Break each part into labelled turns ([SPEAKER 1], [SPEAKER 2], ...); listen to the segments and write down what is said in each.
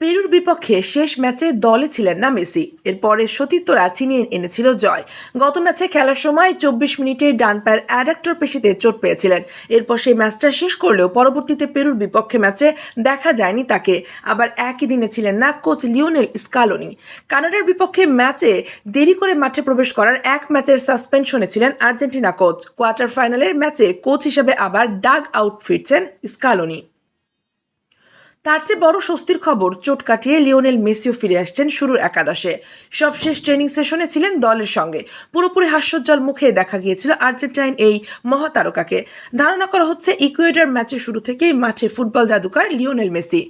[SPEAKER 1] পেরুর বিপক্ষে শেষ ম্যাচে দলে ছিলেন না মেসি। এরপরে সতীর্থরা ছিনিয়ে এনেছিল জয়। গত ম্যাচে খেলার সময় 24 মিনিটে ডান পায়ের অ্যাডাক্টর পেশিতে চোট পেয়েছিলেন। এরপর সেই ম্যাচটা শেষ করলেও পরবর্তীতে পেরুর বিপক্ষে ম্যাচে দেখা যায়নি তাকে। আবার একই দিনে ছিলেন না কোচ লিওনেল স্কালোনি। কানাডার বিপক্ষে ম্যাচে দেরি করে মাঠে প্রবেশ করার এক ম্যাচের সাসপেনশনে ছিলেন আর্জেন্টিনা কোচ। কোয়ার্টার ফাইনালের ম্যাচে কোচ হিসেবে আবার ডাগ আউট ফিরছেন স্কালোনি। তার চেয়ে বড় স্বস্তির খবর, চোট কাটিয়ে লিওনেল মেসিও ফিরে আসছেন শুরুর একাদশে। সবশেষ ট্রেনিং সেশনে ছিলেন দলের সঙ্গে। পুরোপুরি হাস্যোজ্জ্বল মুখে দেখা গিয়েছিল আর্জেন্টাইন এই মহাতারকাকে। ধারণা করা হচ্ছে ইকুয়েডর ম্যাচের শুরু থেকেই মাঠে ফুটবল জাদুকর লিওনেল মেসি।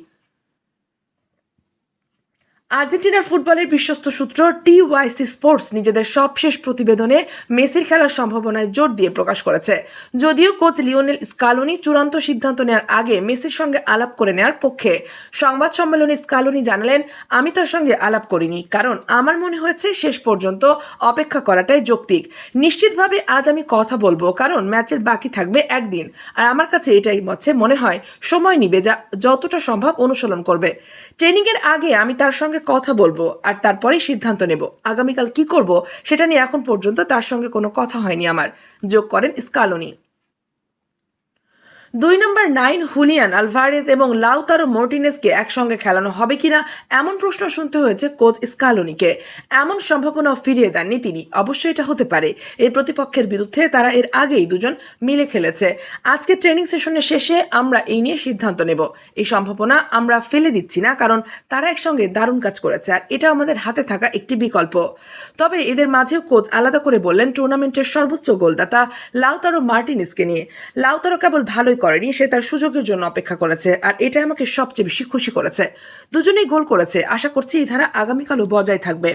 [SPEAKER 1] আর্জেন্টিনার ফুটবলের বিশ্বস্ত সূত্র টিওয়াইসি স্পোর্টস নিজেদের সবশেষ প্রতিবেদনে মেসির খেলার সম্ভাবনায় জোর দিয়ে প্রকাশ করেছে। যদিও কোচ লিওনেল স্কালোনি চূড়ান্ত সিদ্ধান্ত নেওয়ার আগে মেসির সঙ্গে আলাপ করে নেওয়ার পক্ষে। সংবাদ সম্মেলনে স্কালোনি জানালেন, আমি তার সঙ্গে আলাপ করিনি, কারণ আমার মনে হয়েছে শেষ পর্যন্ত অপেক্ষা করাটাই যৌক্তিক। নিশ্চিতভাবে আজ আমি কথা বলবো, কারণ ম্যাচের বাকি থাকবে একদিন, আর আমার কাছে এটাই মনে হয় সময় নিবে, যা যতটা সম্ভব অনুশীলন করবে। ট্রেনিংয়ের আগে আমি তার সঙ্গে কথা বলবো, আর তারপরেই সিদ্ধান্ত নেব আগামীকাল কি করব সেটা নিয়ে। এখন পর্যন্ত তার সঙ্গে কোনো কথা হয়নি আমার, যোগ করেন স্কালোনি। 2 নম্বর 9 হুলিয়ান আলভারেজ এবং লাউতারো মার্টিনেজকে একসঙ্গে খেলানো হবে কিনা এমন প্রশ্ন শুনতে হয়েছে কোচ স্কালোনিকে। এমন সম্ভাবনা ফিরিয়ে দেননি তিনি। অবশ্যই এটা হতে পারে, এই প্রতিপক্ষের বিরুদ্ধে তারা এর আগেই দুজন মিলে খেলেছে। আজকে ট্রেনিং সেশনের শেষে আমরা এই নিয়ে সিদ্ধান্ত নেব। এই সম্ভাবনা আমরা ফেলে দিচ্ছি না, কারণ তারা একসঙ্গে দারুণ কাজ করেছে, আর এটা আমাদের হাতে থাকা একটি বিকল্প। তবে এদের মাঝেও কোচ আলাদা করে বললেন টুর্নামেন্টের সর্বোচ্চ গোলদাতা লাউতারো মার্টিনেজকে নিয়ে। লাউতারো কেবল ভালোই করেনি, সে তার সুযোগের জন্য অপেক্ষা করেছে, আর এটা আমাকে সবচেয়ে বেশি খুশি করেছে। দুজনেই গোল করেছে। আশা করছি এই ধারা আগামীকালও বজায় থাকবে।